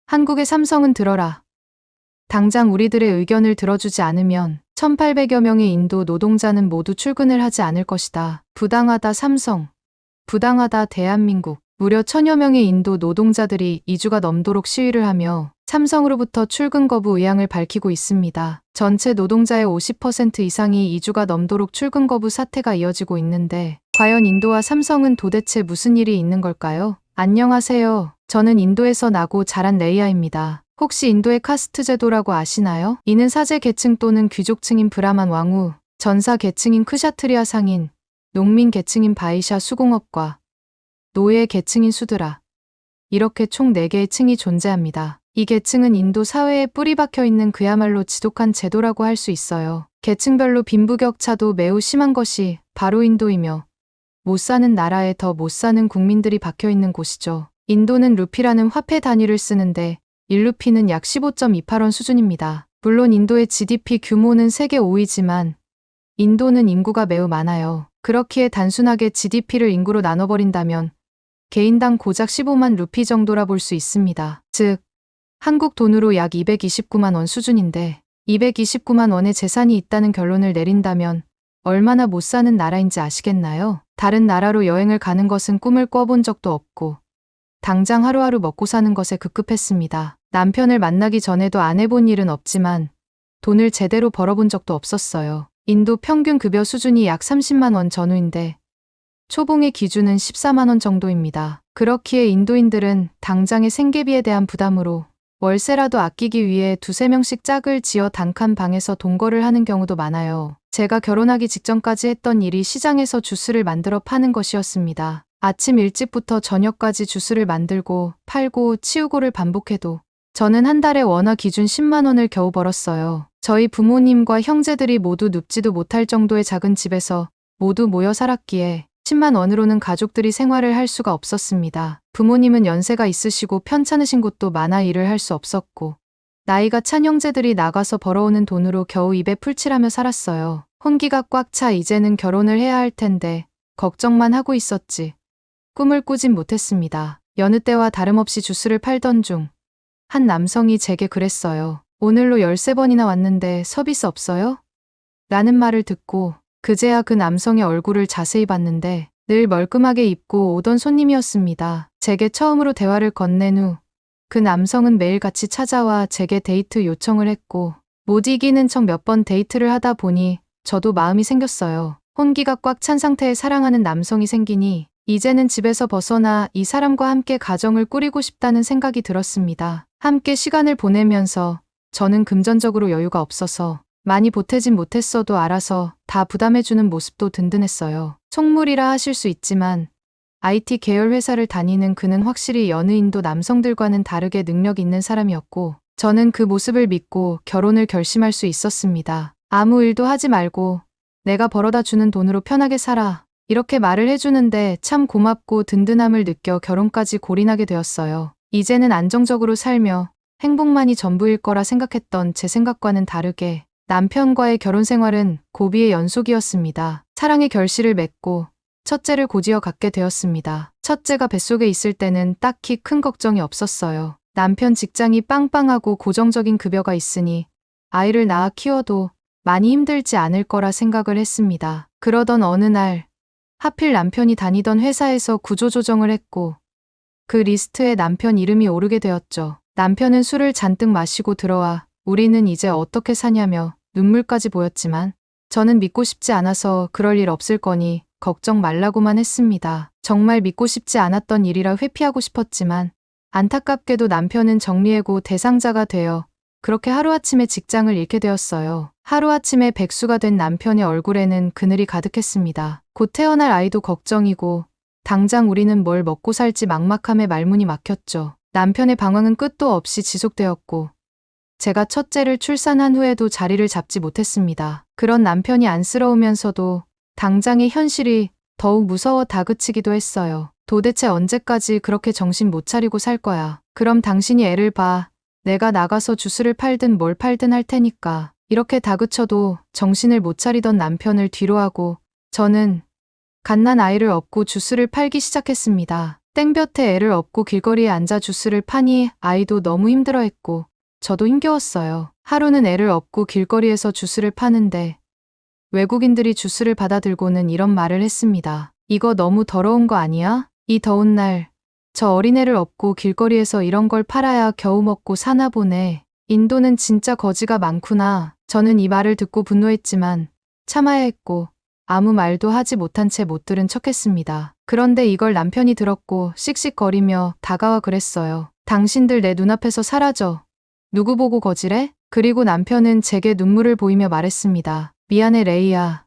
한국의 삼성은 들어라. 당장 우리들의 의견을 들어주지 않으면 1800여 명의 인도 노동자는 모두 출근을 하지 않을 것이다. 부당하다 삼성. 부당하다 대한민국. 무려 1000여 명의 인도 노동자들이 2주가 넘도록 시위를 하며 삼성으로부터 출근 거부 의향을 밝히고 있습니다. 전체 노동자의 50% 이상이 2주가 넘도록 출근 거부 사태가 이어지고 있는데 과연 인도와 삼성은 도대체 무슨 일이 있는 걸까요? 안녕하세요. 저는 인도에서 나고 자란 레이아입니다. 혹시 인도의 카스트 제도라고 아시나요? 이는 사제 계층 또는 귀족층인 브라만 왕후, 전사 계층인 크샤트리아 상인, 농민 계층인 바이샤 수공업과 노예 계층인 수드라. 이렇게 총 4개의 층이 존재합니다. 이 계층은 인도 사회에 뿌리 박혀 있는 그야말로 지독한 제도라고 할 수 있어요. 계층별로 빈부격차도 매우 심한 것이 바로 인도이며 못 사는 나라에 더 못 사는 국민들이 박혀 있는 곳이죠. 인도는 루피라는 화폐 단위를 쓰는데 1루피는 약 15.28원 수준입니다. 물론 인도의 GDP 규모는 세계 5위지만 인도는 인구가 매우 많아요. 그렇기에 단순하게 GDP를 인구로 나눠버린다면 개인당 고작 15만 루피 정도라 볼 수 있습니다. 즉, 한국 돈으로 약 229만 원 수준인데 229만 원의 재산이 있다는 결론을 내린다면 얼마나 못 사는 나라인지 아시겠나요? 다른 나라로 여행을 가는 것은 꿈을 꿔본 적도 없고 당장 하루하루 먹고 사는 것에 급급했습니다. 남편을 만나기 전에도 안 해본 일은 없지만 돈을 제대로 벌어본 적도 없었어요. 인도 평균 급여 수준이 약 30만 원 전후인데 초봉의 기준은 14만 원 정도입니다. 그렇기에 인도인들은 당장의 생계비에 대한 부담으로 월세라도 아끼기 위해 2~3명씩 짝을 지어 단칸 방에서 동거를 하는 경우도 많아요. 제가 결혼하기 직전까지 했던 일이 시장에서 주스를 만들어 파는 것이었습니다. 아침 일찍부터 저녁까지 주스를 만들고 팔고 치우고를 반복해도 저는 한 달에 원화 기준 10만 원을 겨우 벌었어요. 저희 부모님과 형제들이 모두 눕지도 못할 정도의 작은 집에서 모두 모여 살았기에 10만 원으로는 가족들이 생활을 할 수가 없었습니다. 부모님은 연세가 있으시고 편찮으신 곳도 많아 일을 할 수 없었고 나이가 찬 형제들이 나가서 벌어오는 돈으로 겨우 입에 풀칠하며 살았어요. 혼기가 꽉 차 이제는 결혼을 해야 할 텐데 걱정만 하고 있었지. 꿈을 꾸진 못했습니다. 여느 때와 다름없이 주스를 팔던 중 한 남성이 제게 그랬어요. 오늘로 13번이나 왔는데 서비스 없어요? 라는 말을 듣고 그제야 그 남성의 얼굴을 자세히 봤는데 늘 멀끔하게 입고 오던 손님이었습니다. 제게 처음으로 대화를 건넨 후 그 남성은 매일 같이 찾아와 제게 데이트 요청을 했고 못 이기는 척 몇 번 데이트를 하다 보니 저도 마음이 생겼어요. 혼기가 꽉 찬 상태에 사랑하는 남성이 생기니 이제는 집에서 벗어나 이 사람과 함께 가정을 꾸리고 싶다는 생각이 들었습니다. 함께 시간을 보내면서 저는 금전적으로 여유가 없어서 많이 보태진 못했어도 알아서 다 부담해주는 모습도 든든했어요. 속물이라 하실 수 있지만 IT 계열 회사를 다니는 그는 확실히 여느 인도 남성들과는 다르게 능력 있는 사람이었고 저는 그 모습을 믿고 결혼을 결심할 수 있었습니다. 아무 일도 하지 말고 내가 벌어다 주는 돈으로 편하게 살아. 이렇게 말을 해주는데 참 고맙고 든든함을 느껴 결혼까지 골인하게 되었어요. 이제는 안정적으로 살며 행복만이 전부일 거라 생각했던 제 생각과는 다르게 남편과의 결혼 생활은 고비의 연속이었습니다. 사랑의 결실을 맺고 첫째를 곧이어 갖게 되었습니다. 첫째가 뱃속에 있을 때는 딱히 큰 걱정이 없었어요. 남편 직장이 빵빵하고 고정적인 급여가 있으니 아이를 낳아 키워도 많이 힘들지 않을 거라 생각을 했습니다. 그러던 어느 날 하필 남편이 다니던 회사에서 구조조정을 했고 그 리스트에 남편 이름이 오르게 되었죠. 남편은 술을 잔뜩 마시고 들어와 우리는 이제 어떻게 사냐며 눈물까지 보였지만 저는 믿고 싶지 않아서 그럴 일 없을 거니 걱정 말라고만 했습니다. 정말 믿고 싶지 않았던 일이라 회피하고 싶었지만 안타깝게도 남편은 정리해고 대상자가 되어 그렇게 하루아침에 직장을 잃게 되었어요. 하루아침에 백수가 된 남편의 얼굴에는 그늘이 가득했습니다. 곧 태어날 아이도 걱정이고 당장 우리는 뭘 먹고 살지 막막함에 말문이 막혔죠. 남편의 방황은 끝도 없이 지속되었고 제가 첫째를 출산한 후에도 자리를 잡지 못했습니다. 그런 남편이 안쓰러우면서도 당장의 현실이 더욱 무서워 다그치기도 했어요. 도대체 언제까지 그렇게 정신 못 차리고 살 거야. 그럼 당신이 애를 봐. 내가 나가서 주스를 팔든 뭘 팔든 할 테니까. 이렇게 다그쳐도 정신을 못 차리던 남편을 뒤로하고 저는 갓난 아이를 업고 주스를 팔기 시작했습니다. 땡볕에 애를 업고 길거리에 앉아 주스를 파니 아이도 너무 힘들어했고 저도 힘겨웠어요. 하루는 애를 업고 길거리에서 주스를 파는데 외국인들이 주스를 받아들고는 이런 말을 했습니다. 이거 너무 더러운 거 아니야? 이 더운 날 저 어린애를 업고 길거리에서 이런 걸 팔아야 겨우 먹고 사나 보네. 인도는 진짜 거지가 많구나. 저는 이 말을 듣고 분노했지만 참아야 했고 아무 말도 하지 못한 채 못 들은 척했습니다. 그런데 이걸 남편이 들었고 씩씩거리며 다가와 그랬어요. 당신들 내 눈앞에서 사라져. 누구 보고 거지래? 그리고 남편은 제게 눈물을 보이며 말했습니다. 미안해 레이야.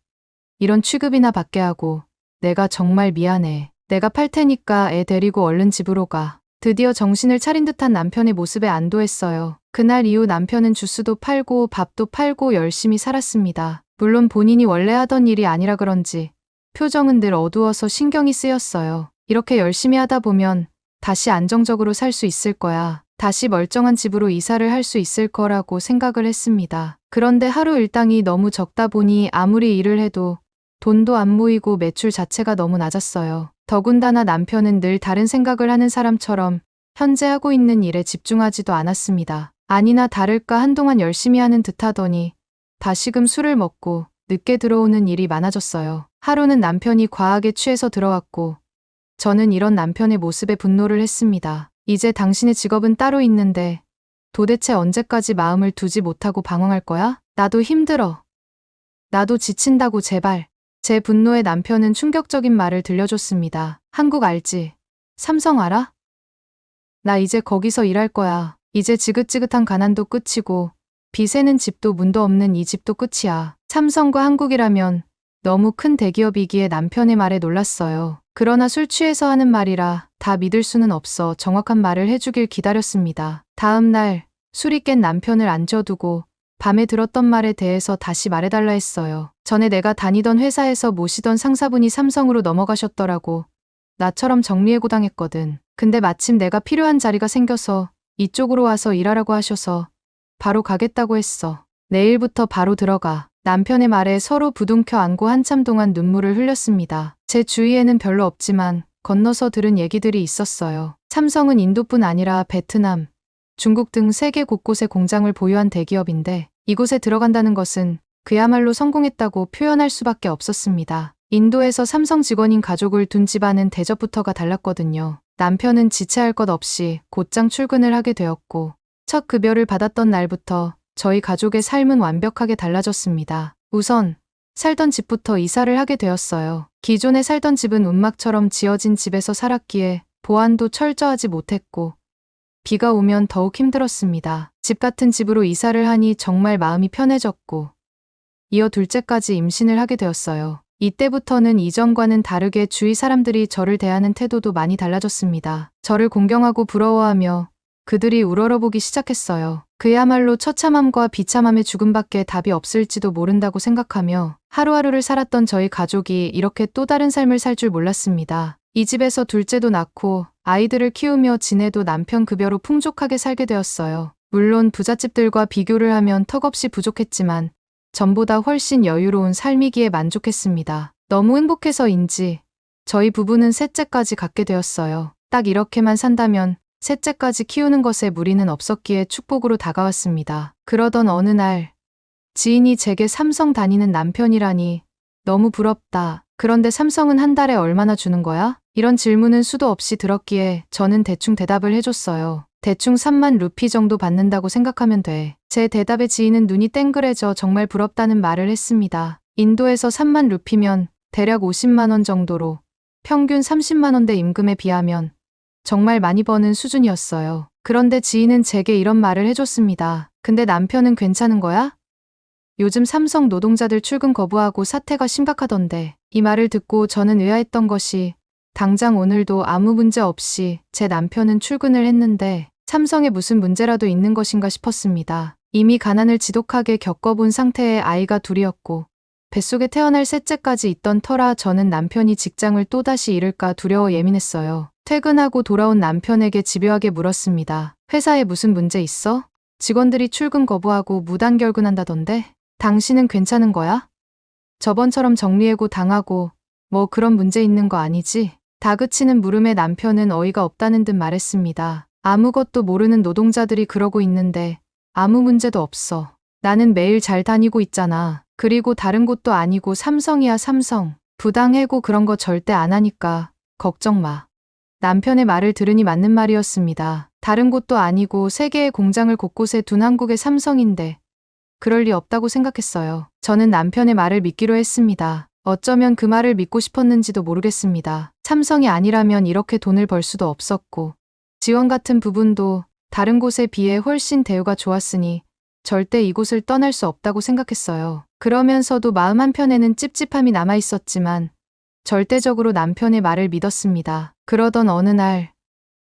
이런 취급이나 받게 하고 내가 정말 미안해. 내가 팔 테니까 애 데리고 얼른 집으로 가. 드디어 정신을 차린 듯한 남편의 모습에 안도했어요. 그날 이후 남편은 주스도 팔고 밥도 팔고 열심히 살았습니다. 물론 본인이 원래 하던 일이 아니라 그런지 표정은 늘 어두워서 신경이 쓰였어요. 이렇게 열심히 하다 보면 다시 안정적으로 살 수 있을 거야. 다시 멀쩡한 집으로 이사를 할 수 있을 거라고 생각을 했습니다. 그런데 하루 일당이 너무 적다 보니 아무리 일을 해도 돈도 안 모이고 매출 자체가 너무 낮았어요. 더군다나 남편은 늘 다른 생각을 하는 사람처럼 현재 하고 있는 일에 집중하지도 않았습니다. 아니나 다를까 한동안 열심히 하는 듯 하더니 다시금 술을 먹고 늦게 들어오는 일이 많아졌어요. 하루는 남편이 과하게 취해서 들어왔고 저는 이런 남편의 모습에 분노를 했습니다. 이제 당신의 직업은 따로 있는데 도대체 언제까지 마음을 두지 못하고 방황할 거야? 나도 힘들어. 나도 지친다고 제발. 제 분노에 남편은 충격적인 말을 들려줬습니다. 한국 알지? 삼성 알아? 나 이제 거기서 일할 거야. 이제 지긋지긋한 가난도 끝이고 빚에는 집도 문도 없는 이 집도 끝이야. 삼성과 한국이라면 너무 큰 대기업이기에 남편의 말에 놀랐어요. 그러나 술 취해서 하는 말이라 다 믿을 수는 없어 정확한 말을 해주길 기다렸습니다. 다음 날 술이 깬 남편을 앉혀두고 밤에 들었던 말에 대해서 다시 말해달라 했어요. 전에 내가 다니던 회사에서 모시던 상사분이 삼성으로 넘어가셨더라고. 나처럼 정리해고 당했거든. 근데 마침 내가 필요한 자리가 생겨서 이쪽으로 와서 일하라고 하셔서 바로 가겠다고 했어. 내일부터 바로 들어가. 남편의 말에 서로 부둥켜 안고 한참 동안 눈물을 흘렸습니다. 제 주위에는 별로 없지만 건너서 들은 얘기들이 있었어요. 삼성은 인도뿐 아니라 베트남, 중국 등 세계 곳곳에 공장을 보유한 대기업인데 이곳에 들어간다는 것은 그야말로 성공했다고 표현할 수밖에 없었습니다. 인도에서 삼성 직원인 가족을 둔 집안은 대접부터가 달랐거든요. 남편은 지체할 것 없이 곧장 출근을 하게 되었고 첫 급여를 받았던 날부터 저희 가족의 삶은 완벽하게 달라졌습니다. 우선 살던 집부터 이사를 하게 되었어요. 기존에 살던 집은 운막처럼 지어진 집에서 살았기에 보안도 철저하지 못했고 비가 오면 더욱 힘들었습니다. 집 같은 집으로 이사를 하니 정말 마음이 편해졌고 이어 둘째까지 임신을 하게 되었어요. 이때부터는 이전과는 다르게 주위 사람들이 저를 대하는 태도도 많이 달라졌습니다. 저를 공경하고 부러워하며 그들이 우러러보기 시작했어요. 그야말로 처참함과 비참함의 죽음밖에 답이 없을지도 모른다고 생각하며 하루하루를 살았던 저희 가족이 이렇게 또 다른 삶을 살 줄 몰랐습니다. 이 집에서 둘째도 낳고 아이들을 키우며 지내도 남편 급여로 풍족하게 살게 되었어요. 물론 부잣집들과 비교를 하면 턱없이 부족했지만 전보다 훨씬 여유로운 삶이기에 만족했습니다. 너무 행복해서인지 저희 부부는 셋째까지 갖게 되었어요. 딱 이렇게만 산다면 셋째까지 키우는 것에 무리는 없었기에 축복으로 다가왔습니다. 그러던 어느 날 지인이 제게 삼성 다니는 남편이라니 너무 부럽다. 그런데 삼성은 한 달에 얼마나 주는 거야? 이런 질문은 수도 없이 들었기에 저는 대충 대답을 해줬어요. 대충 3만 루피 정도 받는다고 생각하면 돼. 제 대답에 지인은 눈이 땡그레져 정말 부럽다는 말을 했습니다. 인도에서 3만 루피면 대략 50만 원 정도로 평균 30만 원대 임금에 비하면 정말 많이 버는 수준이었어요. 그런데 지인은 제게 이런 말을 해줬습니다. 근데 남편은 괜찮은 거야? 요즘 삼성 노동자들 출근 거부하고 사태가 심각하던데. 이 말을 듣고 저는 의아했던 것이 당장 오늘도 아무 문제 없이 제 남편은 출근을 했는데 삼성에 무슨 문제라도 있는 것인가 싶었습니다. 이미 가난을 지독하게 겪어본 상태의 아이가 둘이었고 뱃속에 태어날 셋째까지 있던 터라 저는 남편이 직장을 또다시 잃을까 두려워 예민했어요. 퇴근하고 돌아온 남편에게 집요하게 물었습니다. 회사에 무슨 문제 있어? 직원들이 출근 거부하고 무단결근한다던데? 당신은 괜찮은 거야? 저번처럼 정리해고 당하고 뭐 그런 문제 있는 거 아니지? 다그치는 물음에 남편은 어이가 없다는 듯 말했습니다. 아무것도 모르는 노동자들이 그러고 있는데 아무 문제도 없어. 나는 매일 잘 다니고 있잖아. 그리고 다른 곳도 아니고 삼성이야 삼성. 부당해고 그런 거 절대 안 하니까 걱정 마. 남편의 말을 들으니 맞는 말이었습니다. 다른 곳도 아니고 세 개의 공장을 곳곳에 둔 한국의 삼성인데 그럴 리 없다고 생각했어요. 저는 남편의 말을 믿기로 했습니다. 어쩌면 그 말을 믿고 싶었는지도 모르겠습니다. 삼성이 아니라면 이렇게 돈을 벌 수도 없었고 지원 같은 부분도 다른 곳에 비해 훨씬 대우가 좋았으니 절대 이곳을 떠날 수 없다고 생각했어요. 그러면서도 마음 한편에는 찝찝함이 남아 있었지만 절대적으로 남편의 말을 믿었습니다. 그러던 어느 날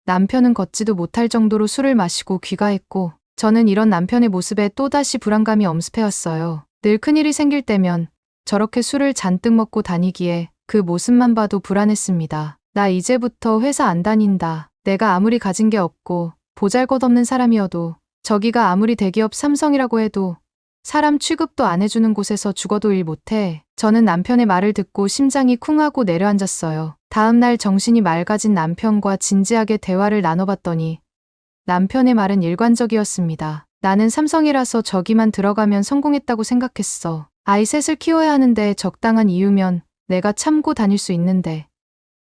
남편은 걷지도 못할 정도로 술을 마시고 귀가했고 저는 이런 남편의 모습에 또다시 불안감이 엄습해왔어요. 늘 큰일이 생길 때면 저렇게 술을 잔뜩 먹고 다니기에 그 모습만 봐도 불안했습니다. 나 이제부터 회사 안 다닌다. 내가 아무리 가진 게 없고 보잘것없는 사람이어도 저기가 아무리 대기업 삼성이라고 해도 사람 취급도 안 해주는 곳에서 죽어도 일 못해. 저는 남편의 말을 듣고 심장이 쿵하고 내려앉았어요. 다음 날 정신이 맑아진 남편과 진지하게 대화를 나눠봤더니 남편의 말은 일관적이었습니다. 나는 삼성이라서 저기만 들어가면 성공했다고 생각했어. 아이 셋을 키워야 하는데 적당한 이유면 내가 참고 다닐 수 있는데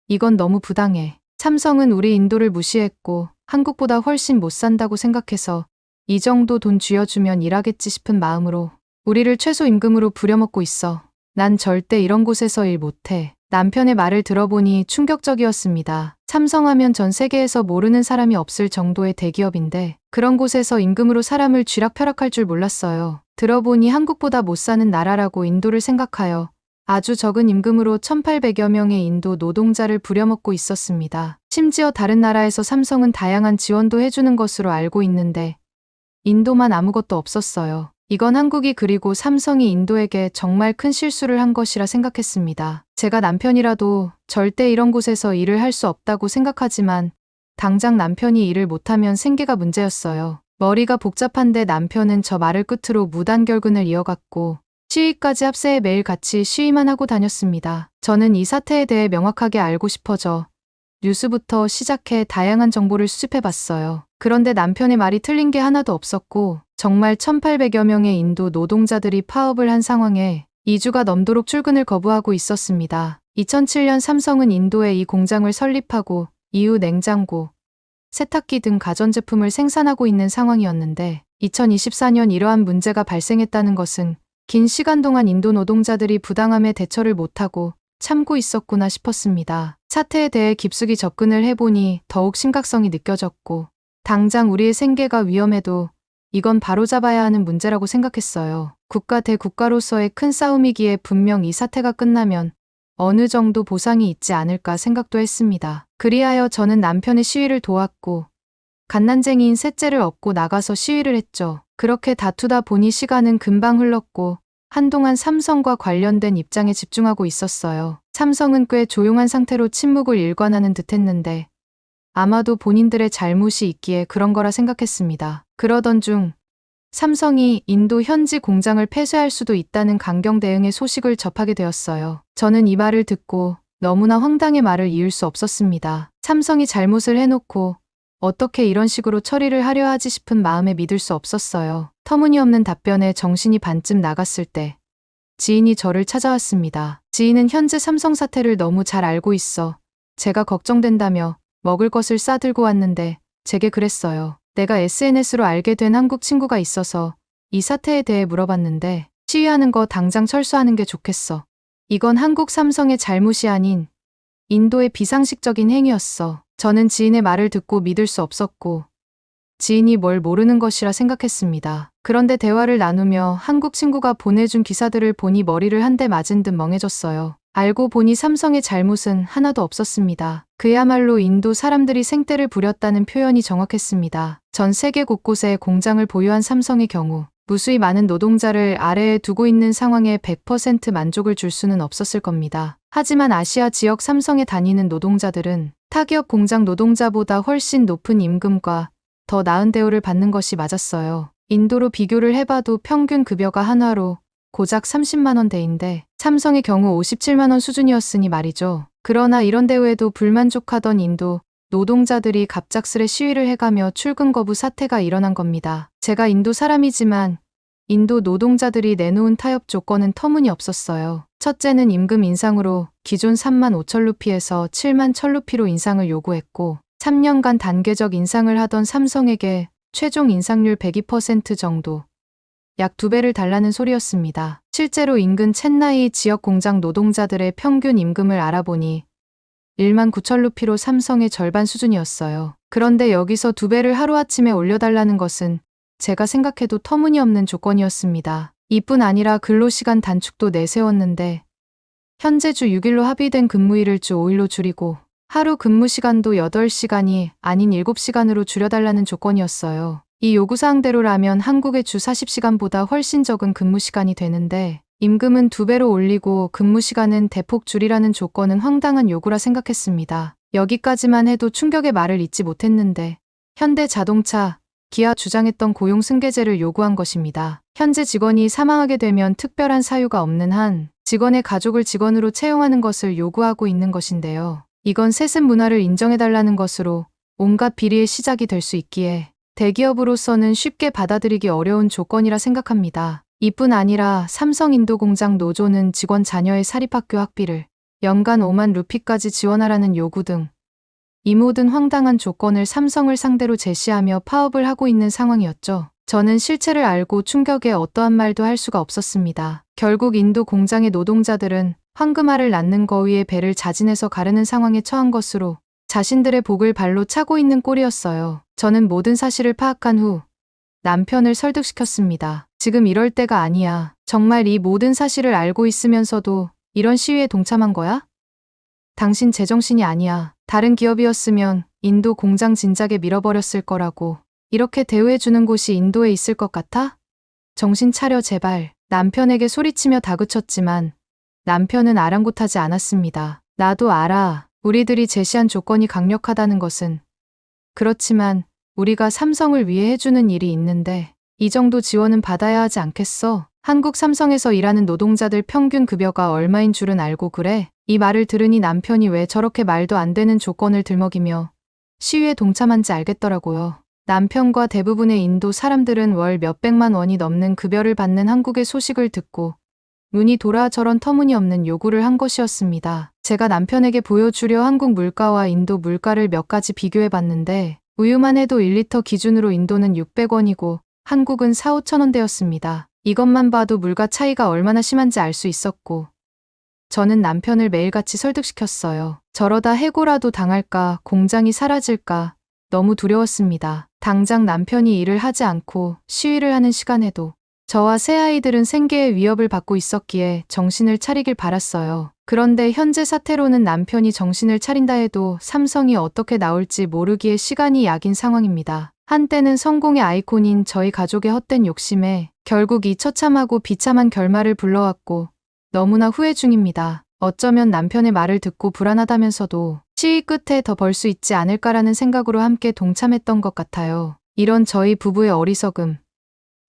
이건 너무 부당해. 삼성은 우리 인도를 무시했고 한국보다 훨씬 못 산다고 생각해서 이 정도 돈 쥐어주면 일하겠지 싶은 마음으로 우리를 최소임금으로 부려먹고 있어. 난 절대 이런 곳에서 일 못해. 남편의 말을 들어보니 충격적이었습니다. 삼성하면 전 세계에서 모르는 사람이 없을 정도의 대기업인데 그런 곳에서 임금으로 사람을 쥐락펴락할 줄 몰랐어요. 들어보니 한국보다 못 사는 나라라고 인도를 생각하여 아주 적은 임금으로 1,800여 명의 인도 노동자를 부려먹고 있었습니다. 심지어 다른 나라에서 삼성은 다양한 지원도 해주는 것으로 알고 있는데 인도만 아무것도 없었어요. 이건 한국이 그리고 삼성이 인도에게 정말 큰 실수를 한 것이라 생각했습니다. 제가 남편이라도 절대 이런 곳에서 일을 할 수 없다고 생각하지만 당장 남편이 일을 못하면 생계가 문제였어요. 머리가 복잡한데 남편은 저 말을 끝으로 무단결근을 이어갔고 시위까지 합세해 매일 같이 시위만 하고 다녔습니다. 저는 이 사태에 대해 명확하게 알고 싶어져 뉴스부터 시작해 다양한 정보를 수집해봤어요. 그런데 남편의 말이 틀린 게 하나도 없었고 정말 1,800여 명의 인도 노동자들이 파업을 한 상황에 2주가 넘도록 출근을 거부하고 있었습니다. 2007년 삼성은 인도에 이 공장을 설립하고 이후 냉장고, 세탁기 등 가전제품을 생산하고 있는 상황이었는데 2024년 이러한 문제가 발생했다는 것은 긴 시간 동안 인도 노동자들이 부당함에 대처를 못하고 참고 있었구나 싶었습니다. 사태에 대해 깊숙이 접근을 해보니 더욱 심각성이 느껴졌고 당장 우리의 생계가 위험해도 이건 바로잡아야 하는 문제라고 생각했어요. 국가 대 국가로서의 큰 싸움이기에 분명 이 사태가 끝나면 어느 정도 보상이 있지 않을까 생각도 했습니다. 그리하여 저는 남편의 시위를 도왔고 갓난쟁이인 셋째를 업고 나가서 시위를 했죠. 그렇게 다투다 보니 시간은 금방 흘렀고 한동안 삼성과 관련된 입장에 집중하고 있었어요. 삼성은 꽤 조용한 상태로 침묵을 일관하는 듯했는데 아마도 본인들의 잘못이 있기에 그런 거라 생각했습니다. 그러던 중 삼성이 인도 현지 공장을 폐쇄할 수도 있다는 강경 대응의 소식을 접하게 되었어요. 저는 이 말을 듣고 너무나 황당해 말을 이을 수 없었습니다. 삼성이 잘못을 해놓고 어떻게 이런 식으로 처리를 하려 하지 싶은 마음에 믿을 수 없었어요. 터무니없는 답변에 정신이 반쯤 나갔을 때 지인이 저를 찾아왔습니다. 지인은 현재 삼성 사태를 너무 잘 알고 있어 제가 걱정된다며 먹을 것을 싸들고 왔는데 제게 그랬어요. 내가 SNS로 알게 된 한국 친구가 있어서 이 사태에 대해 물어봤는데 시위하는 거 당장 철수하는 게 좋겠어. 이건 한국 삼성의 잘못이 아닌 인도의 비상식적인 행위였어. 저는 지인의 말을 듣고 믿을 수 없었고 지인이 뭘 모르는 것이라 생각했습니다. 그런데 대화를 나누며 한국 친구가 보내준 기사들을 보니 머리를 한 대 맞은 듯 멍해졌어요. 알고 보니 삼성의 잘못은 하나도 없었습니다. 그야말로 인도 사람들이 생떼를 부렸다는 표현이 정확했습니다. 전 세계 곳곳에 공장을 보유한 삼성의 경우 무수히 많은 노동자를 아래에 두고 있는 상황에 100% 만족을 줄 수는 없었을 겁니다. 하지만 아시아 지역 삼성에 다니는 노동자들은 타기업 공장 노동자보다 훨씬 높은 임금과 더 나은 대우를 받는 것이 맞았어요. 인도로 비교를 해봐도 평균 급여가 한화로 고작 30만 원대인데 삼성의 경우 57만 원 수준이었으니 말이죠. 그러나 이런 대우에도 불만족하던 인도 노동자들이 갑작스레 시위를 해가며 출근 거부 사태가 일어난 겁니다. 제가 인도 사람이지만 인도 노동자들이 내놓은 타협 조건은 터무니없었어요. 첫째는 임금 인상으로 기존 3만 5천 루피에서 7만 1천 루피로 인상을 요구했고 3년간 단계적 인상을 하던 삼성에게 최종 인상률 102% 정도, 약 2배를 달라는 소리였습니다. 실제로 인근 첸나이 지역 공장 노동자들의 평균 임금을 알아보니 1만 9천 루피로 삼성의 절반 수준이었어요. 그런데 여기서 2배를 하루아침에 올려달라는 것은 제가 생각해도 터무니없는 조건이었습니다. 이뿐 아니라 근로시간 단축도 내세웠는데 현재 주 6일로 합의된 근무일을 주 5일로 줄이고 하루 근무 시간도 8시간이 아닌 7시간으로 줄여달라는 조건이었어요. 이 요구사항대로라면 한국의 주 40시간보다 훨씬 적은 근무 시간이 되는데 임금은 2배로 올리고 근무 시간은 대폭 줄이라는 조건은 황당한 요구라 생각했습니다. 여기까지만 해도 충격의 말을 잇지 못했는데 현대자동차, 기아 주장했던 고용 승계제를 요구한 것입니다. 현재 직원이 사망하게 되면 특별한 사유가 없는 한 직원의 가족을 직원으로 채용하는 것을 요구하고 있는 것인데요. 이건 세습 문화를 인정해달라는 것으로 온갖 비리의 시작이 될 수 있기에 대기업으로서는 쉽게 받아들이기 어려운 조건이라 생각합니다. 이뿐 아니라 삼성 인도 공장 노조는 직원 자녀의 사립학교 학비를 연간 5만 루피까지 지원하라는 요구 등 이 모든 황당한 조건을 삼성을 상대로 제시하며 파업을 하고 있는 상황이었죠. 저는 실체를 알고 충격에 어떠한 말도 할 수가 없었습니다. 결국 인도 공장의 노동자들은 황금알을 낳는 거위의 배를 자진해서 가르는 상황에 처한 것으로 자신들의 복을 발로 차고 있는 꼴이었어요. 저는 모든 사실을 파악한 후 남편을 설득시켰습니다. 지금 이럴 때가 아니야. 정말 이 모든 사실을 알고 있으면서도 이런 시위에 동참한 거야? 당신 제정신이 아니야. 다른 기업이었으면 인도 공장 진작에 밀어버렸을 거라고. 이렇게 대우해주는 곳이 인도에 있을 것 같아? 정신 차려 제발. 남편에게 소리치며 다그쳤지만 남편은 아랑곳하지 않았습니다. 나도 알아. 우리들이 제시한 조건이 강력하다는 것은. 그렇지만 우리가 삼성을 위해 해주는 일이 있는데 이 정도 지원은 받아야 하지 않겠어? 한국 삼성에서 일하는 노동자들 평균 급여가 얼마인 줄은 알고 그래? 이 말을 들으니 남편이 왜 저렇게 말도 안 되는 조건을 들먹이며 시위에 동참한지 알겠더라고요. 남편과 대부분의 인도 사람들은 월 몇백만 원이 넘는 급여를 받는 한국의 소식을 듣고 눈이 돌아 저런 터무니없는 요구를 한 것이었습니다. 제가 남편에게 보여주려 한국 물가와 인도 물가를 몇 가지 비교해 봤는데 우유만 해도 1리터 기준으로 인도는 600원이고 한국은 4, 5천 원대였습니다. 이것만 봐도 물가 차이가 얼마나 심한지 알 수 있었고 저는 남편을 매일같이 설득시켰어요. 저러다 해고라도 당할까, 공장이 사라질까 너무 두려웠습니다. 당장 남편이 일을 하지 않고 시위를 하는 시간에도 저와 새 아이들은 생계의 위협을 받고 있었기에 정신을 차리길 바랐어요. 그런데 현재 사태로는 남편이 정신을 차린다 해도 삼성이 어떻게 나올지 모르기에 시간이 약인 상황입니다. 한때는 성공의 아이콘인 저희 가족의 헛된 욕심에 결국 이 처참하고 비참한 결말을 불러왔고 너무나 후회 중입니다. 어쩌면 남편의 말을 듣고 불안하다면서도 시위 끝에 더 벌 수 있지 않을까라는 생각으로 함께 동참했던 것 같아요. 이런 저희 부부의 어리석음,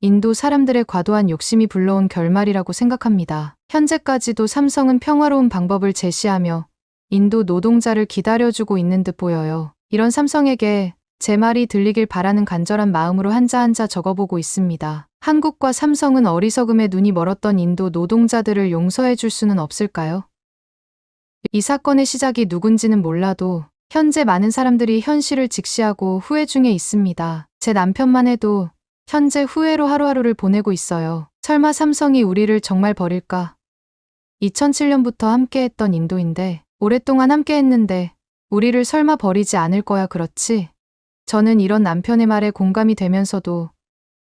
인도 사람들의 과도한 욕심이 불러온 결말이라고 생각합니다. 현재까지도 삼성은 평화로운 방법을 제시하며 인도 노동자를 기다려주고 있는 듯 보여요. 이런 삼성에게 제 말이 들리길 바라는 간절한 마음으로 한자 한자 적어보고 있습니다. 한국과 삼성은 어리석음에 눈이 멀었던 인도 노동자들을 용서해 줄 수는 없을까요? 이 사건의 시작이 누군지는 몰라도 현재 많은 사람들이 현실을 직시하고 후회 중에 있습니다. 제 남편만 해도 현재 후회로 하루하루를 보내고 있어요. 설마 삼성이 우리를 정말 버릴까? 2007년부터 함께했던 인도인데 오랫동안 함께했는데 우리를 설마 버리지 않을 거야 그렇지? 저는 이런 남편의 말에 공감이 되면서도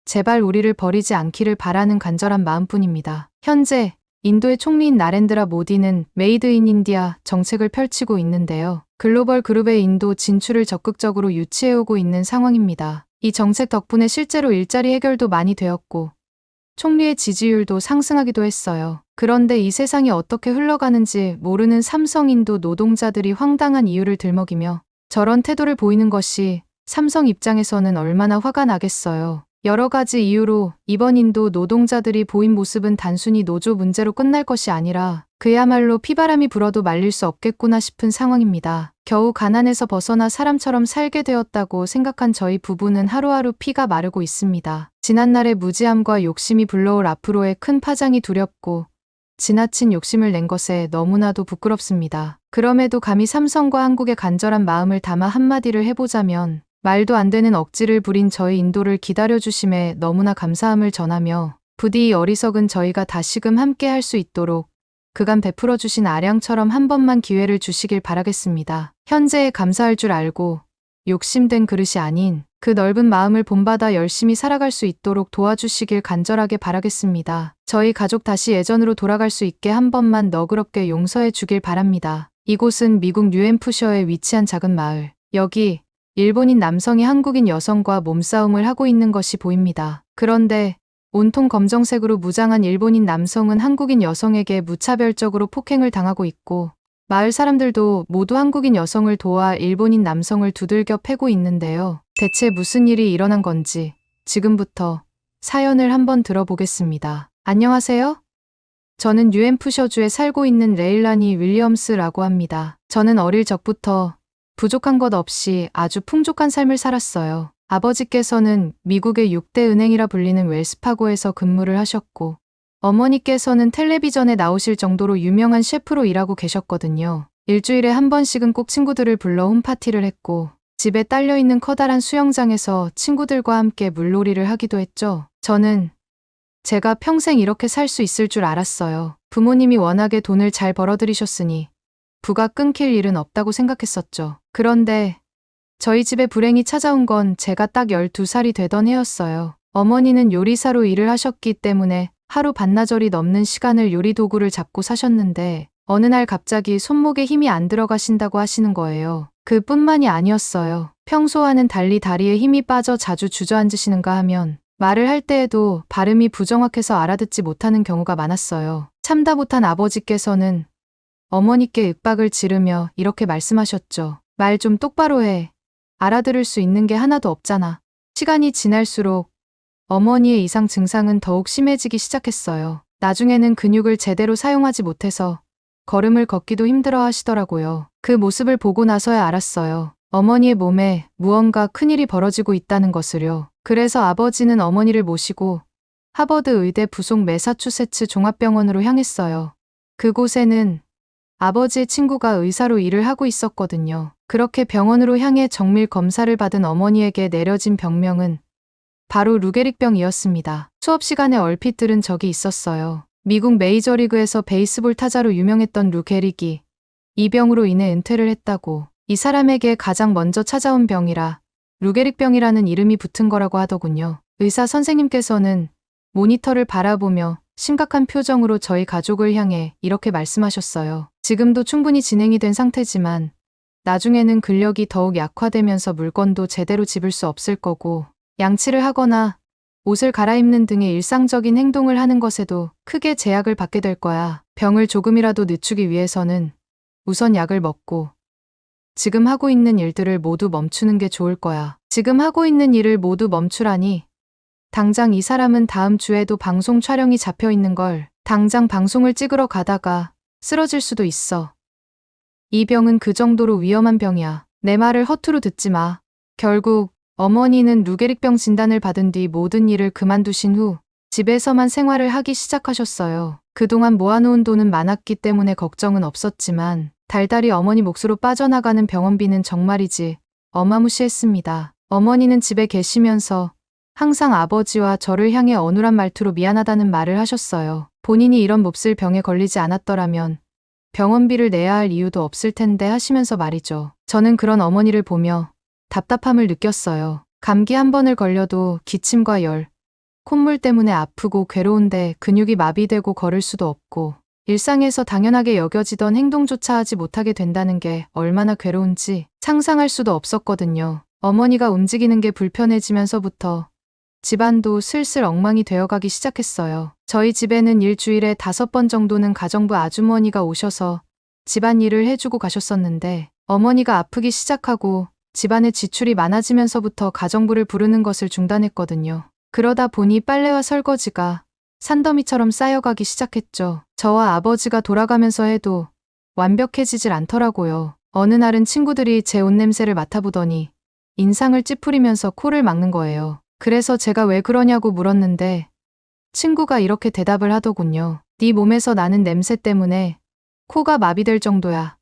제발 우리를 버리지 않기를 바라는 간절한 마음뿐입니다. 현재 인도의 총리인 나렌드라 모디는 메이드 인 인디아 정책을 펼치고 있는데요. 글로벌 그룹의 인도 진출을 적극적으로 유치해오고 있는 상황입니다. 이 정책 덕분에 실제로 일자리 해결도 많이 되었고 총리의 지지율도 상승하기도 했어요. 그런데 이 세상이 어떻게 흘러가는지 모르는 삼성 인도 노동자들이 황당한 이유를 들먹이며 저런 태도를 보이는 것이 삼성 입장에서는 얼마나 화가 나겠어요. 여러 가지 이유로 이번 인도 노동자들이 보인 모습은 단순히 노조 문제로 끝날 것이 아니라 그야말로 피바람이 불어도 말릴 수 없겠구나 싶은 상황입니다. 겨우 가난에서 벗어나 사람처럼 살게 되었다고 생각한 저희 부부는 하루하루 피가 마르고 있습니다. 지난날의 무지함과 욕심이 불러올 앞으로의 큰 파장이 두렵고 지나친 욕심을 낸 것에 너무나도 부끄럽습니다. 그럼에도 감히 삼성과 한국의 간절한 마음을 담아 한마디를 해보자면 말도 안 되는 억지를 부린 저희 인도를 기다려주심에 너무나 감사함을 전하며 부디 이 어리석은 저희가 다시금 함께 할 수 있도록 그간 베풀어 주신 아량처럼 한 번만 기회를 주시길 바라겠습니다. 현재에 감사할 줄 알고 욕심된 그릇이 아닌 그 넓은 마음을 본받아 열심히 살아갈 수 있도록 도와주시길 간절하게 바라겠습니다. 저희 가족 다시 예전으로 돌아갈 수 있게 한 번만 너그럽게 용서해 주길 바랍니다. 이곳은 미국 뉴햄프셔에 위치한 작은 마을. 여기 일본인 남성이 한국인 여성과 몸싸움을 하고 있는 것이 보입니다. 그런데 온통 검정색으로 무장한 일본인 남성은 한국인 여성에게 무차별적으로 폭행을 당하고 있고 마을 사람들도 모두 한국인 여성을 도와 일본인 남성을 두들겨 패고 있는데요. 대체 무슨 일이 일어난 건지 지금부터 사연을 한번 들어보겠습니다. 안녕하세요. 저는 뉴햄프셔주에 살고 있는 레일라니 윌리엄스라고 합니다. 저는 어릴 적부터 부족한 것 없이 아주 풍족한 삶을 살았어요. 아버지께서는 미국의 6대 은행이라 불리는 웰스파고에서 근무를 하셨고 어머니께서는 텔레비전에 나오실 정도로 유명한 셰프로 일하고 계셨거든요. 일주일에 한 번씩은 꼭 친구들을 불러 홈파티를 했고 집에 딸려있는 커다란 수영장에서 친구들과 함께 물놀이를 하기도 했죠. 저는 제가 평생 이렇게 살 수 있을 줄 알았어요. 부모님이 워낙에 돈을 잘 벌어들이셨으니 부가 끊길 일은 없다고 생각했었죠. 그런데 저희 집에 불행이 찾아온 건 제가 딱 12살이 되던 해였어요. 어머니는 요리사로 일을 하셨기 때문에 하루 반나절이 넘는 시간을 요리 도구를 잡고 사셨는데 어느 날 갑자기 손목에 힘이 안 들어가신다고 하시는 거예요. 그뿐만이 아니었어요. 평소와는 달리 다리에 힘이 빠져 자주 주저앉으시는가 하면 말을 할 때에도 발음이 부정확해서 알아듣지 못하는 경우가 많았어요. 참다 못한 아버지께서는 어머니께 윽박을 지르며 이렇게 말씀하셨죠. 말 좀 똑바로 해. 알아들을 수 있는 게 하나도 없잖아. 시간이 지날수록 어머니의 이상 증상은 더욱 심해지기 시작했어요. 나중에는 근육을 제대로 사용하지 못해서 걸음을 걷기도 힘들어 하시더라고요. 그 모습을 보고 나서야 알았어요. 어머니의 몸에 무언가 큰일이 벌어지고 있다는 것을요. 그래서 아버지는 어머니를 모시고 하버드 의대 부속 매사추세츠 종합병원으로 향했어요. 그곳에는 아버지의 친구가 의사로 일을 하고 있었거든요. 그렇게 병원으로 향해 정밀 검사를 받은 어머니에게 내려진 병명은 바로 루게릭병이었습니다. 수업 시간에 얼핏 들은 적이 있었어요. 미국 메이저리그에서 베이스볼 타자로 유명했던 루게릭이 이 병으로 인해 은퇴를 했다고. 이 사람에게 가장 먼저 찾아온 병이라 루게릭병이라는 이름이 붙은 거라고 하더군요. 의사 선생님께서는 모니터를 바라보며 심각한 표정으로 저희 가족을 향해 이렇게 말씀하셨어요. 지금도 충분히 진행이 된 상태지만 나중에는 근력이 더욱 약화되면서 물건도 제대로 집을 수 없을 거고 양치를 하거나 옷을 갈아입는 등의 일상적인 행동을 하는 것에도 크게 제약을 받게 될 거야. 병을 조금이라도 늦추기 위해서는 우선 약을 먹고 지금 하고 있는 일들을 모두 멈추는 게 좋을 거야. 지금 하고 있는 일을 모두 멈추라니 당장 이 사람은 다음 주에도 방송 촬영이 잡혀 있는 걸 당장 방송을 찍으러 가다가 쓰러질 수도 있어. 이 병은 그 정도로 위험한 병이야. 내 말을 허투루 듣지 마. 결국 어머니는 루게릭병 진단을 받은 뒤 모든 일을 그만두신 후 집에서만 생활을 하기 시작하셨어요. 그동안 모아놓은 돈은 많았기 때문에 걱정은 없었지만 달달이 어머니 몫으로 빠져나가는 병원비는 정말이지 어마무시했습니다. 어머니는 집에 계시면서 항상 아버지와 저를 향해 어눌한 말투로 미안하다는 말을 하셨어요. 본인이 이런 몹쓸 병에 걸리지 않았더라면 병원비를 내야 할 이유도 없을 텐데 하시면서 말이죠. 저는 그런 어머니를 보며 답답함을 느꼈어요. 감기 한 번을 걸려도 기침과 열, 콧물 때문에 아프고 괴로운데 근육이 마비되고 걸을 수도 없고 일상에서 당연하게 여겨지던 행동조차 하지 못하게 된다는 게 얼마나 괴로운지 상상할 수도 없었거든요. 어머니가 움직이는 게 불편해지면서부터 집안도 슬슬 엉망이 되어가기 시작했어요. 저희 집에는 일주일에 5번 정도는 가정부 아주머니가 오셔서 집안일을 해주고 가셨었는데 어머니가 아프기 시작하고 집안의 지출이 많아지면서부터 가정부를 부르는 것을 중단했거든요. 그러다 보니 빨래와 설거지가 산더미처럼 쌓여가기 시작했죠. 저와 아버지가 돌아가면서 해도 완벽해지질 않더라고요. 어느 날은 친구들이 제 옷 냄새를 맡아보더니 인상을 찌푸리면서 코를 막는 거예요. 그래서 제가 왜 그러냐고 물었는데 친구가 이렇게 대답을 하더군요. 네 몸에서 나는 냄새 때문에 코가 마비될 정도야.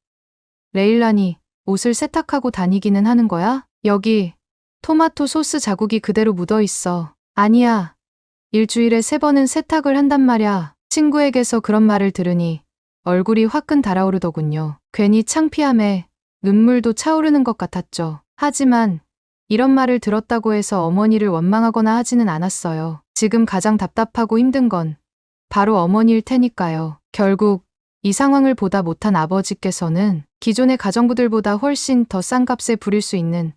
레일란이 옷을 세탁하고 다니기는 하는 거야? 여기 토마토 소스 자국이 그대로 묻어 있어. 아니야. 일주일에 3번은 세탁을 한단 말야. 친구에게서 그런 말을 들으니 얼굴이 화끈 달아오르더군요. 괜히 창피함에 눈물도 차오르는 것 같았죠. 하지만 이런 말을 들었다고 해서 어머니를 원망하거나 하지는 않았어요. 지금 가장 답답하고 힘든 건 바로 어머니일 테니까요. 결국 이 상황을 보다 못한 아버지께서는 기존의 가정부들보다 훨씬 더 싼 값에 부릴 수 있는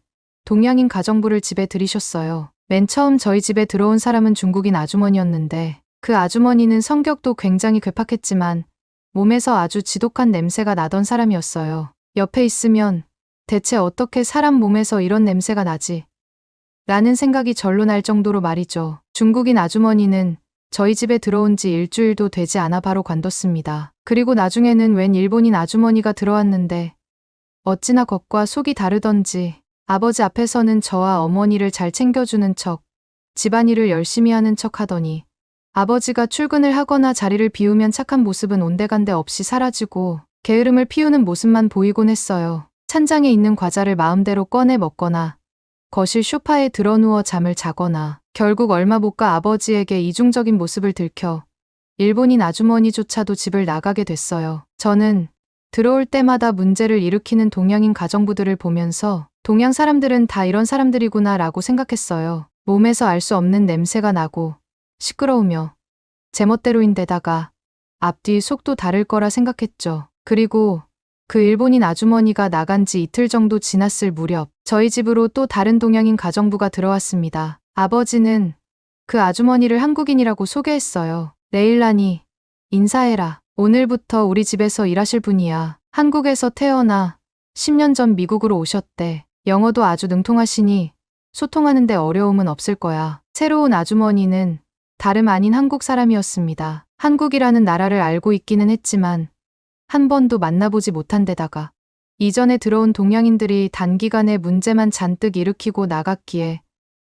동양인 가정부를 집에 들이셨어요. 맨 처음 저희 집에 들어온 사람은 중국인 아주머니였는데 그 아주머니는 성격도 굉장히 괴팍했지만 몸에서 아주 지독한 냄새가 나던 사람이었어요. 옆에 있으면 대체 어떻게 사람 몸에서 이런 냄새가 나지? 라는 생각이 절로 날 정도로 말이죠. 중국인 아주머니는 저희 집에 들어온 지 일주일도 되지 않아 바로 관뒀습니다. 그리고 나중에는 웬 일본인 아주머니가 들어왔는데 어찌나 겉과 속이 다르던지 아버지 앞에서는 저와 어머니를 잘 챙겨주는 척, 집안일을 열심히 하는 척 하더니 아버지가 출근을 하거나 자리를 비우면 착한 모습은 온데간데 없이 사라지고 게으름을 피우는 모습만 보이곤 했어요. 찬장에 있는 과자를 마음대로 꺼내 먹거나 거실 소파에 드러누워 잠을 자거나 결국 얼마 못 가 아버지에게 이중적인 모습을 들켜 일본인 아주머니조차도 집을 나가게 됐어요. 저는 들어올 때마다 문제를 일으키는 동양인 가정부들을 보면서 동양 사람들은 다 이런 사람들이구나 라고 생각했어요. 몸에서 알 수 없는 냄새가 나고 시끄러우며 제멋대로인데다가 앞뒤 속도 다를 거라 생각했죠. 그리고 그 일본인 아주머니가 나간 지 이틀 정도 지났을 무렵 저희 집으로 또 다른 동양인 가정부가 들어왔습니다. 아버지는 그 아주머니를 한국인이라고 소개했어요. 레일란이 인사해라. 오늘부터 우리 집에서 일하실 분이야. 한국에서 태어나 10년 전 미국으로 오셨대. 영어도 아주 능통하시니 소통하는데 어려움은 없을 거야. 새로운 아주머니는 다름 아닌 한국 사람이었습니다. 한국이라는 나라를 알고 있기는 했지만 한 번도 만나보지 못한 데다가 이전에 들어온 동양인들이 단기간에 문제만 잔뜩 일으키고 나갔기에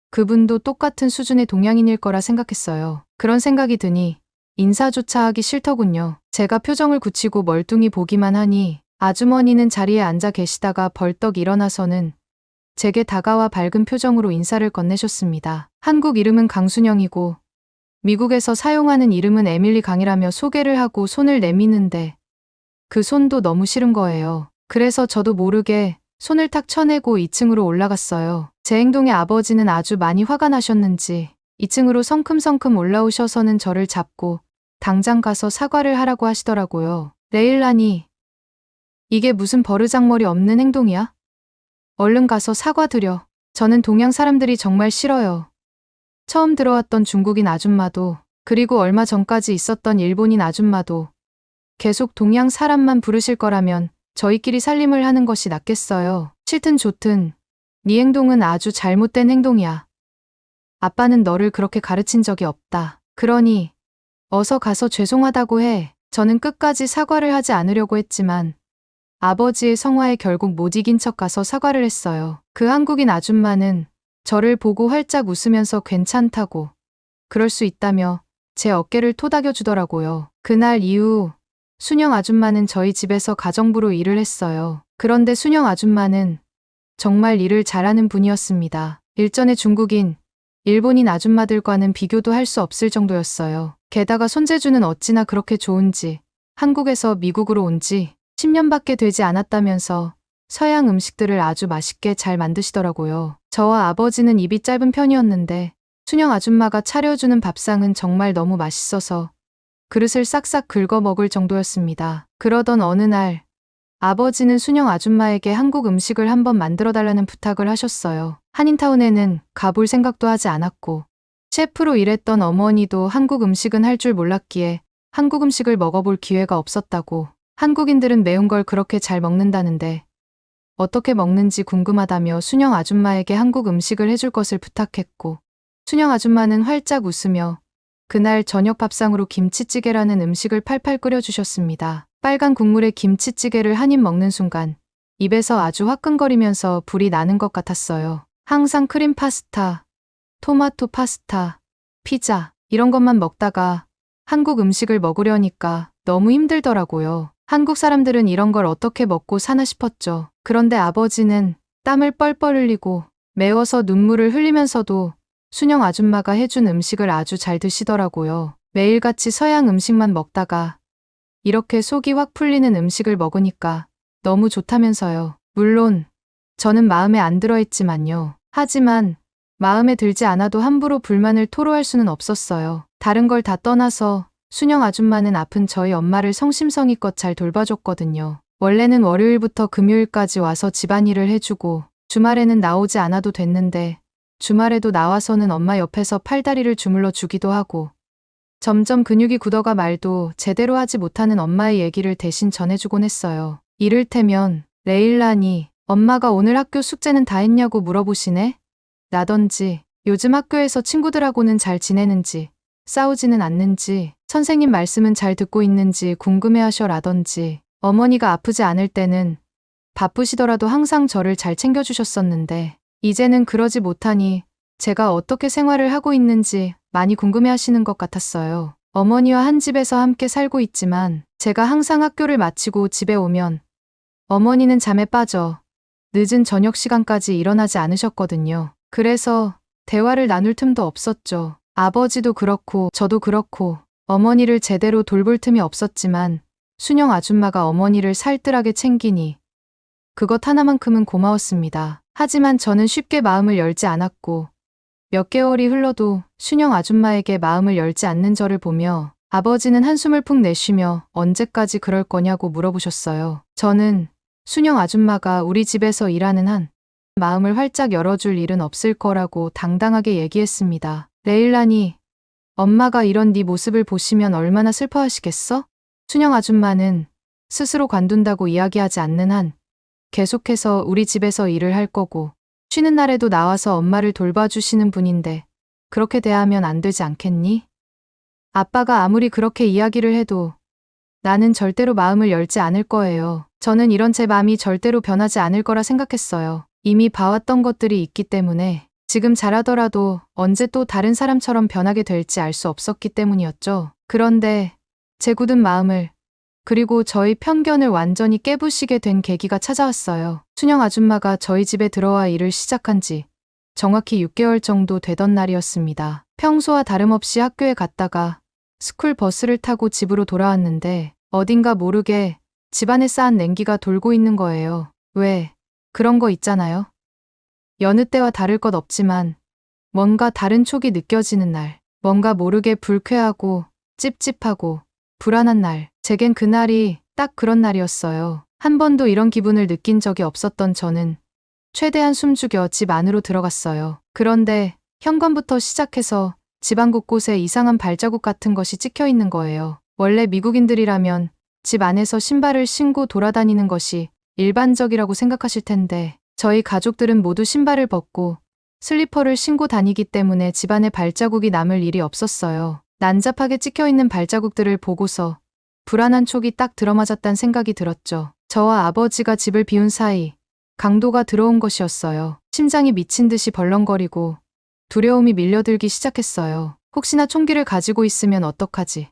그분도 똑같은 수준의 동양인일 거라 생각했어요. 그런 생각이 드니 인사조차 하기 싫더군요. 제가 표정을 굳히고 멀뚱히 보기만 하니 아주머니는 자리에 앉아 계시다가 벌떡 일어나서는 제게 다가와 밝은 표정으로 인사를 건네셨습니다. 한국 이름은 강순영이고 미국에서 사용하는 이름은 에밀리 강이라며 소개를 하고 손을 내미는데 그 손도 너무 싫은 거예요. 그래서 저도 모르게 손을 탁 쳐내고 2층으로 올라갔어요. 제 행동에 아버지는 아주 많이 화가 나셨는지 2층으로 성큼성큼 올라오셔서는 저를 잡고 당장 가서 사과를 하라고 하시더라고요. 레일란이 이게 무슨 버르장머리 없는 행동이야? 얼른 가서 사과드려. 저는 동양 사람들이 정말 싫어요. 처음 들어왔던 중국인 아줌마도 그리고 얼마 전까지 있었던 일본인 아줌마도 계속 동양 사람만 부르실 거라면 저희끼리 살림을 하는 것이 낫겠어요. 싫든 좋든 네 행동은 아주 잘못된 행동이야. 아빠는 너를 그렇게 가르친 적이 없다. 그러니 어서 가서 죄송하다고 해. 저는 끝까지 사과를 하지 않으려고 했지만 아버지의 성화에 결국 못 이긴 척 가서 사과를 했어요. 그 한국인 아줌마는 저를 보고 활짝 웃으면서 괜찮다고 그럴 수 있다며 제 어깨를 토닥여 주더라고요. 그날 이후 순영 아줌마는 저희 집에서 가정부로 일을 했어요. 그런데 순영 아줌마는 정말 일을 잘하는 분이었습니다. 일전의 중국인, 일본인 아줌마들과는 비교도 할 수 없을 정도였어요. 게다가 손재주는 어찌나 그렇게 좋은지 한국에서 미국으로 온 지 10년밖에 되지 않았다면서 서양 음식들을 아주 맛있게 잘 만드시더라고요. 저와 아버지는 입이 짧은 편이었는데 순영 아줌마가 차려주는 밥상은 정말 너무 맛있어서 그릇을 싹싹 긁어 먹을 정도였습니다. 그러던 어느 날 아버지는 순영 아줌마에게 한국 음식을 한번 만들어달라는 부탁을 하셨어요. 한인타운에는 가볼 생각도 하지 않았고 셰프로 일했던 어머니도 한국 음식은 할 줄 몰랐기에 한국 음식을 먹어볼 기회가 없었다고 한국인들은 매운 걸 그렇게 잘 먹는다는데 어떻게 먹는지 궁금하다며 순영 아줌마에게 한국 음식을 해줄 것을 부탁했고 순영 아줌마는 활짝 웃으며 그날 저녁 밥상으로 김치찌개라는 음식을 팔팔 끓여주셨습니다. 빨간 국물에 김치찌개를 한 입 먹는 순간 입에서 아주 화끈거리면서 불이 나는 것 같았어요. 항상 크림 파스타, 토마토 파스타, 피자 이런 것만 먹다가 한국 음식을 먹으려니까 너무 힘들더라고요. 한국 사람들은 이런 걸 어떻게 먹고 사나 싶었죠. 그런데 아버지는 땀을 뻘뻘 흘리고 매워서 눈물을 흘리면서도 순영 아줌마가 해준 음식을 아주 잘 드시더라고요. 매일같이 서양 음식만 먹다가 이렇게 속이 확 풀리는 음식을 먹으니까 너무 좋다면서요. 물론 저는 마음에 안 들어 했지만요. 하지만 마음에 들지 않아도 함부로 불만을 토로할 수는 없었어요. 다른 걸 다 떠나서 순영 아줌마는 아픈 저희 엄마를 성심성의껏 잘 돌봐줬거든요. 원래는 월요일부터 금요일까지 와서 집안일을 해주고 주말에는 나오지 않아도 됐는데 주말에도 나와서는 엄마 옆에서 팔다리를 주물러 주기도 하고 점점 근육이 굳어가 말도 제대로 하지 못하는 엄마의 얘기를 대신 전해주곤 했어요. 이를테면 레일라니 엄마가 오늘 학교 숙제는 다 했냐고 물어보시네? 라던지 요즘 학교에서 친구들하고는 잘 지내는지 싸우지는 않는지 선생님 말씀은 잘 듣고 있는지 궁금해하셔 라던지 어머니가 아프지 않을 때는 바쁘시더라도 항상 저를 잘 챙겨주셨었는데 이제는 그러지 못하니 제가 어떻게 생활을 하고 있는지 많이 궁금해하시는 것 같았어요. 어머니와 한 집에서 함께 살고 있지만 제가 항상 학교를 마치고 집에 오면 어머니는 잠에 빠져 늦은 저녁 시간까지 일어나지 않으셨거든요. 그래서 대화를 나눌 틈도 없었죠. 아버지도 그렇고 저도 그렇고 어머니를 제대로 돌볼 틈이 없었지만 순영 아줌마가 어머니를 살뜰하게 챙기니 그것 하나만큼은 고마웠습니다. 하지만 저는 쉽게 마음을 열지 않았고 몇 개월이 흘러도 순영 아줌마에게 마음을 열지 않는 저를 보며 아버지는 한숨을 푹 내쉬며 언제까지 그럴 거냐고 물어보셨어요. 저는 순영 아줌마가 우리 집에서 일하는 한 마음을 활짝 열어줄 일은 없을 거라고 당당하게 얘기했습니다. 레일라니, 엄마가 이런 네 모습을 보시면 얼마나 슬퍼하시겠어? 순영 아줌마는 스스로 관둔다고 이야기하지 않는 한 계속해서 우리 집에서 일을 할 거고 쉬는 날에도 나와서 엄마를 돌봐주시는 분인데 그렇게 대하면 안 되지 않겠니? 아빠가 아무리 그렇게 이야기를 해도 나는 절대로 마음을 열지 않을 거예요. 저는 이런 제 마음이 절대로 변하지 않을 거라 생각했어요. 이미 봐왔던 것들이 있기 때문에 지금 잘하더라도 언제 또 다른 사람처럼 변하게 될지 알 수 없었기 때문이었죠. 그런데 제 굳은 마음을 그리고 저희 편견을 완전히 깨부시게 된 계기가 찾아왔어요. 순영 아줌마가 저희 집에 들어와 일을 시작한 지 정확히 6개월 정도 되던 날이었습니다. 평소와 다름없이 학교에 갔다가 스쿨 버스를 타고 집으로 돌아왔는데 어딘가 모르게 집안에 쌓은 냉기가 돌고 있는 거예요. 왜? 그런 거 있잖아요. 여느 때와 다를 것 없지만 뭔가 다른 촉이 느껴지는 날, 뭔가 모르게 불쾌하고 찝찝하고 불안한 날. 제겐 그날이 딱 그런 날이었어요. 한 번도 이런 기분을 느낀 적이 없었던 저는 최대한 숨죽여 집 안으로 들어갔어요. 그런데 현관부터 시작해서 집안 곳곳에 이상한 발자국 같은 것이 찍혀 있는 거예요. 원래 미국인들이라면 집 안에서 신발을 신고 돌아다니는 것이 일반적이라고 생각하실 텐데 저희 가족들은 모두 신발을 벗고 슬리퍼를 신고 다니기 때문에 집안에 발자국이 남을 일이 없었어요. 난잡하게 찍혀 있는 발자국들을 보고서 불안한 촉이 딱 들어맞았단 생각이 들었죠. 저와 아버지가 집을 비운 사이 강도가 들어온 것이었어요. 심장이 미친 듯이 벌렁거리고 두려움이 밀려들기 시작했어요. 혹시나 총기를 가지고 있으면 어떡하지?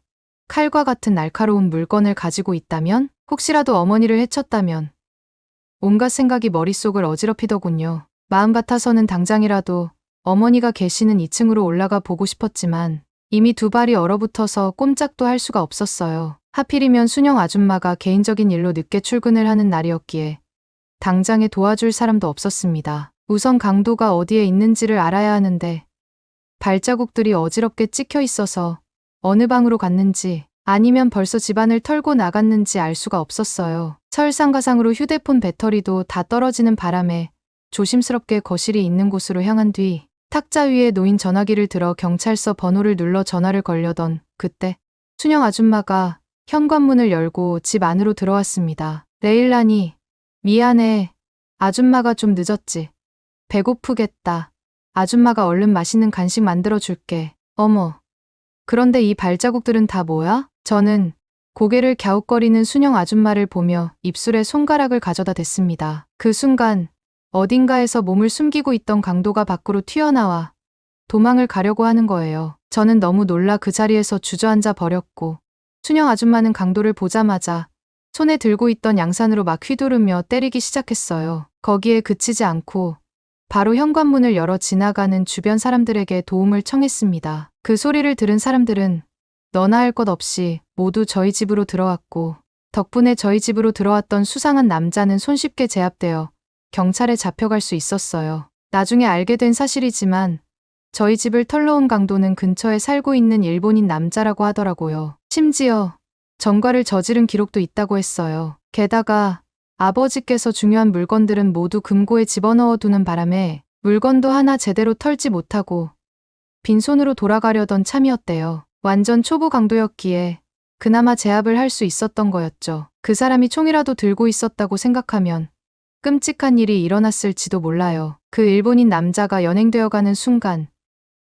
칼과 같은 날카로운 물건을 가지고 있다면? 혹시라도 어머니를 해쳤다면? 온갖 생각이 머릿속을 어지럽히더군요. 마음 같아서는 당장이라도 어머니가 계시는 2층으로 올라가 보고 싶었지만 이미 두 발이 얼어붙어서 꼼짝도 할 수가 없었어요. 하필이면 순영 아줌마가 개인적인 일로 늦게 출근을 하는 날이었기에 당장에 도와줄 사람도 없었습니다. 우선 강도가 어디에 있는지를 알아야 하는데 발자국들이 어지럽게 찍혀 있어서 어느 방으로 갔는지 아니면 벌써 집안을 털고 나갔는지 알 수가 없었어요. 설상가상으로 휴대폰 배터리도 다 떨어지는 바람에 조심스럽게 거실이 있는 곳으로 향한 뒤 탁자 위에 놓인 전화기를 들어 경찰서 번호를 눌러 전화를 걸려던 그때 순영 아줌마가 현관문을 열고 집 안으로 들어왔습니다. 레일라니, 미안해. 아줌마가 좀 늦었지. 배고프겠다. 아줌마가 얼른 맛있는 간식 만들어 줄게. 어머. 그런데 이 발자국들은 다 뭐야? 저는 고개를 갸웃거리는 순영 아줌마를 보며 입술에 손가락을 가져다 댔습니다. 그 순간 어딘가에서 몸을 숨기고 있던 강도가 밖으로 튀어나와 도망을 가려고 하는 거예요. 저는 너무 놀라 그 자리에서 주저앉아 버렸고 순영 아줌마는 강도를 보자마자 손에 들고 있던 양산으로 막 휘두르며 때리기 시작했어요. 거기에 그치지 않고 바로 현관문을 열어 지나가는 주변 사람들에게 도움을 청했습니다. 그 소리를 들은 사람들은 너나 할 것 없이 모두 저희 집으로 들어왔고 덕분에 저희 집으로 들어왔던 수상한 남자는 손쉽게 제압되어 경찰에 잡혀갈 수 있었어요. 나중에 알게 된 사실이지만 저희 집을 털러 온 강도는 근처에 살고 있는 일본인 남자라고 하더라고요. 심지어 전과를 저지른 기록도 있다고 했어요. 게다가 아버지께서 중요한 물건들은 모두 금고에 집어넣어 두는 바람에 물건도 하나 제대로 털지 못하고 빈손으로 돌아가려던 참이었대요. 완전 초보 강도였기에 그나마 제압을 할 수 있었던 거였죠. 그 사람이 총이라도 들고 있었다고 생각하면 끔찍한 일이 일어났을지도 몰라요. 그 일본인 남자가 연행되어가는 순간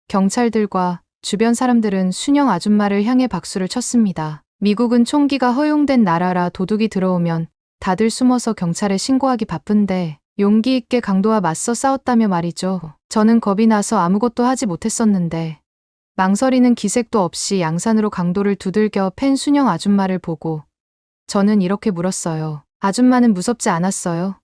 경찰들과 주변 사람들은 순영 아줌마를 향해 박수를 쳤습니다. 미국은 총기가 허용된 나라라 도둑이 들어오면 다들 숨어서 경찰에 신고하기 바쁜데 용기 있게 강도와 맞서 싸웠다며 말이죠. 저는 겁이 나서 아무것도 하지 못했었는데 망설이는 기색도 없이 양산으로 강도를 두들겨 팬 순영 아줌마를 보고 저는 이렇게 물었어요. 아줌마는 무섭지 않았어요?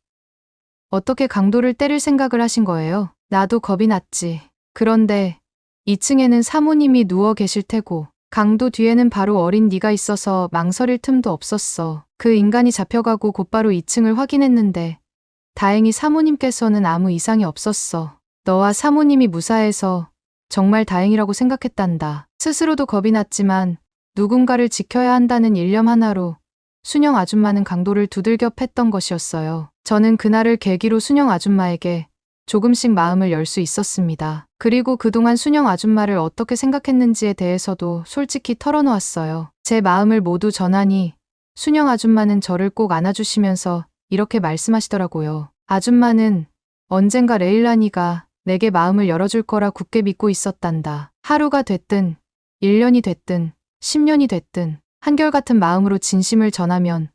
어떻게 강도를 때릴 생각을 하신 거예요? 나도 겁이 났지. 그런데 2층에는 사모님이 누워 계실 테고 강도 뒤에는 바로 어린 네가 있어서 망설일 틈도 없었어. 그 인간이 잡혀가고 곧바로 2층을 확인했는데 다행히 사모님께서는 아무 이상이 없었어. 너와 사모님이 무사해서 정말 다행이라고 생각했단다. 스스로도 겁이 났지만 누군가를 지켜야 한다는 일념 하나로 순영 아줌마는 강도를 두들겨 팼던 것이었어요. 저는 그날을 계기로 순영 아줌마에게 조금씩 마음을 열 수 있었습니다. 그리고 그동안 순영 아줌마를 어떻게 생각했는지에 대해서도 솔직히 털어놓았어요. 제 마음을 모두 전하니 순영 아줌마는 저를 꼭 안아주시면서 이렇게 말씀하시더라고요. 아줌마는 언젠가 레일라니가 내게 마음을 열어줄 거라 굳게 믿고 있었단다. 하루가 됐든 1년이 됐든 10년이 됐든 한결같은 마음으로 진심을 전하면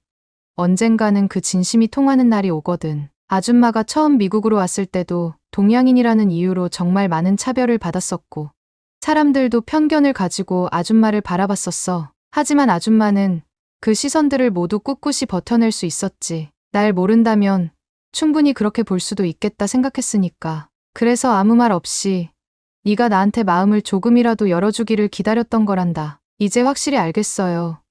언젠가는 그 진심이 통하는 날이 오거든. 아줌마가 처음 미국으로 왔을 때도 동양인이라는 이유로 정말 많은 차별을 받았었고 사람들도 편견을 가지고 아줌마를 바라봤었어. 하지만 아줌마는 그 시선들을 모두 꿋꿋이 버텨낼 수 있었지. 날 모른다면 충분히 그렇게 볼 수도 있겠다 생각했으니까. 그래서 아무 말 없이 네가 나한테 마음을 조금이라도 열어주기를 기다렸던 거란다. 이제 확실히 알겠어요.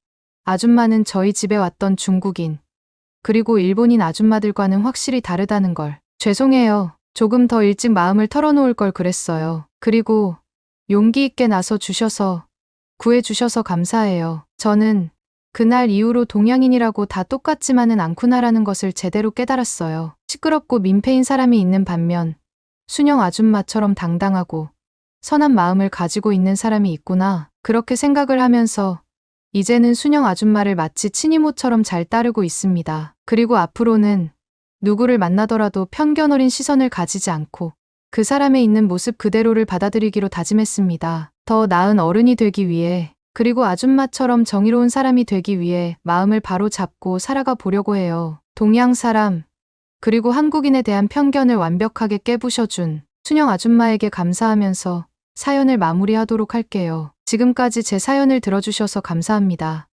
아줌마는 저희 집에 왔던 중국인 그리고 일본인 아줌마들과는 확실히 다르다는 걸. 죄송해요. 조금 더 일찍 마음을 털어놓을 걸 그랬어요. 그리고 용기 있게 나서 주셔서 구해주셔서 감사해요. 저는 그날 이후로 동양인이라고 다 똑같지만은 않구나라는 것을 제대로 깨달았어요. 시끄럽고 민폐인 사람이 있는 반면 순영 아줌마처럼 당당하고 선한 마음을 가지고 있는 사람이 있구나. 그렇게 생각을 하면서 이제는 순영 아줌마를 마치 친이모처럼 잘 따르고 있습니다. 그리고 앞으로는 누구를 만나더라도 편견 어린 시선을 가지지 않고 그 사람의 있는 모습 그대로를 받아들이기로 다짐했습니다. 더 나은 어른이 되기 위해 그리고 아줌마처럼 정의로운 사람이 되기 위해 마음을 바로 잡고 살아가 보려고 해요. 동양 사람 그리고 한국인에 대한 편견을 완벽하게 깨부셔준 순영 아줌마에게 감사하면서 사연을 마무리하도록 할게요. 지금까지 제 사연을 들어주셔서 감사합니다.